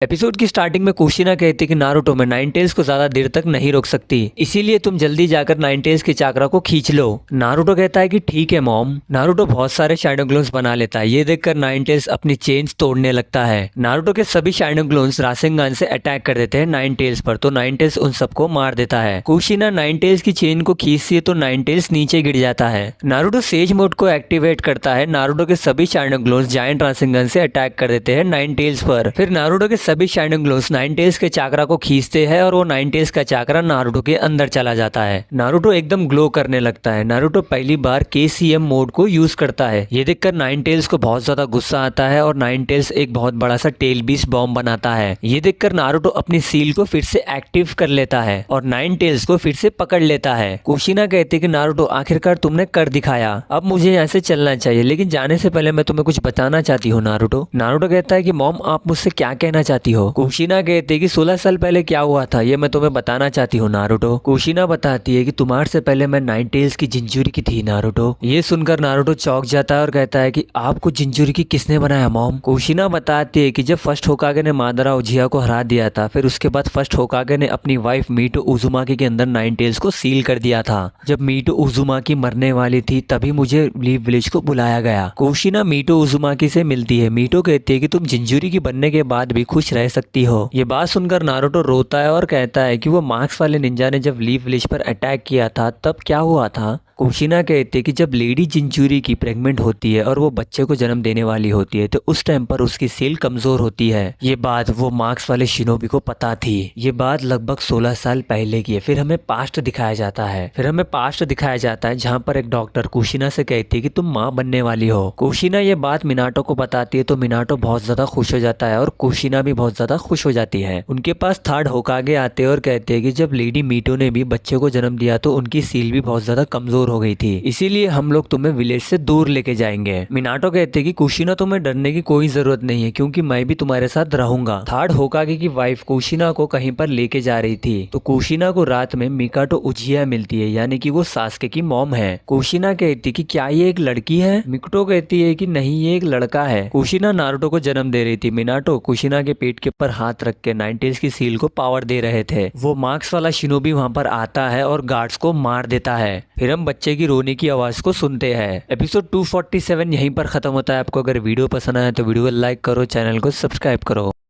Episode की starting में कुशिना कहती कि नारुतो में नाइन टेल्स को ज्यादा देर तक नहीं रोक सकती, इसीलिए तुम जल्दी जाकर नाइन टेल्स के चाकरा को खींच लो। नारुतो कहता है कि ठीक है मॉम। नारुतो बहुत सारे शाइनो ग्लोन्स बना लेता है। ये देखकर नाइन टेल्स अपनी चेन्स तोड़ने लगता है। नारुतो के सभी शाइनो ग्लोन्स रासेंगान से अटैक कर देते हैं नाइन टेल्स पर, तो नाइन टेल्स उन सबको मार देता है। कुशिना नाइन टेल्स की चेन को खींचती है तो नाइन टेल्स नीचे गिर जाता है। नारुतो सेज मोड को एक्टिवेट करता है। नारुतो के सभी शाइनो ग्लोन्स जायंट रासेंगान से अटैक कर देते हैं नाइन टेल्स पर। फिर नारुतो के सभी शाइनो ग्लोन्स नाइन टेल्स के चाकरा को खींचते हैं और वो नाइन टेल्स का चाकरा नारुतो के अंदर चला जाता है। नारुतो एकदम ग्लो करने लगता है। नारुतो पहली बार KCM मोड को यूज करता है। ये देखकर नाइन टेल्स को बहुत ज्यादा गुस्सा आता है और नाइन टेल्स एक बहुत बड़ा सा टेल बीस्ट बॉम्ब बनाता है। ये देखकर नारुतो अपनी सील को फिर से एक्टिव कर लेता है और नाइन टेल्स को फिर से पकड़ लेता है। कुशिना कहती है कि नारुतो आखिरकार तुमने कर दिखाया, अब मुझे यहाँ से चलना चाहिए, लेकिन जाने से पहले मैं तुम्हें कुछ बताना चाहती हूँ नारुतो। नारुतो कहता है कि मॉम आप मुझसे क्या कहना चाहती हो। कुशिना कहती है कि 16 साल पहले क्या हुआ था ये मैं तुम्हें बताना चाहती हूँ नारुतो। कुशिना बताती है कि तुम्हारे से पहले मैं नाइन टेल्स की जिंजूरी की थी नारुतो। ये सुनकर नारुतो चौंक जाता है और कहता है कि आपको जिंजूरी की किसने बनाया मॉम। कुशिना बताती है कि जब फर्स्ट होकागे ने मादरा उजिया को हरा दिया था, फिर उसके बाद फर्स्ट होकागे ने अपनी वाइफ मीटो उजुमाकी के अंदर नाइन टेल्स को सील कर दिया था। जब मीटो उजुमाकी मरने वाली थी तभी मुझे लीफ विलेज को बुलाया गया। कुशिना मीटो उजुमाकी से मिलती है। मीटो कहती है कि तुम जिंजूरी की बनने के बाद भी खुश रह सकती हो। ये बात सुनकर नारुतो रोता है और कहता है कि वो मार्क्स वाले निंजा ने जब लीफ विलेज पर अटैक किया था तब क्या हुआ था। कुशिना कहती है कि जब लेडी जिंजूरी की प्रेग्नेंट होती है और वो बच्चे को जन्म देने वाली होती है तो उस टाइम पर उसकी सेल कमजोर होती है। ये बात वो मार्क्स वाले शिनोबी को पता थी। ये बात लगभग 16 साल पहले की है। फिर हमें पास्ट दिखाया जाता है जहाँ पर एक डॉक्टर कुशिना से कहती है कि तुम माँ बनने वाली हो। कुशिना ये बात मिनाटो को बताती है तो मिनाटो बहुत ज्यादा खुश हो जाता है और कुशिना भी बहुत ज्यादा खुश हो जाती है। उनके पास थर्ड होकागे आते हैं और कहते हैं कि जब लेडी मीटो ने भी बच्चे को जन्म दिया तो उनकी सील भी बहुत ज्यादा कमजोर हो गई थी, इसीलिए हम लोग तुम्हें विलेज से दूर लेके जाएंगे। मिनाटो कहते कि कुशिना तुम्हें डरने की कोई जरूरत नहीं है क्योंकि मैं भी तुम्हारे साथ रहूंगा। थर्ड होकागे की वाइफ कुशिना को कहीं पर लेके जा रही थी तो कुशिना को रात में मिकाटो उजिया मिलती है, यानी कि वो सास्के की मॉम है। कुशिना कहती कि क्या ये एक लड़की है। मिकाटो कहती है कि नहीं ये एक लड़का है। कुशिना नारुतो को जन्म दे रही थी। मिनाटो कुशिना के पेट के ऊपर हाथ रख के नाइन टेल्स की सील को पावर दे रहे थे। वो मार्क्स वाला शिनोबी वहां पर आता है और गार्ड्स को मार देता है। फिर हम बच्चे की रोने की आवाज को सुनते हैं। एपिसोड 247 यहीं पर खत्म होता है। आपको अगर वीडियो पसंद आया तो वीडियो को लाइक करो, चैनल को सब्सक्राइब करो।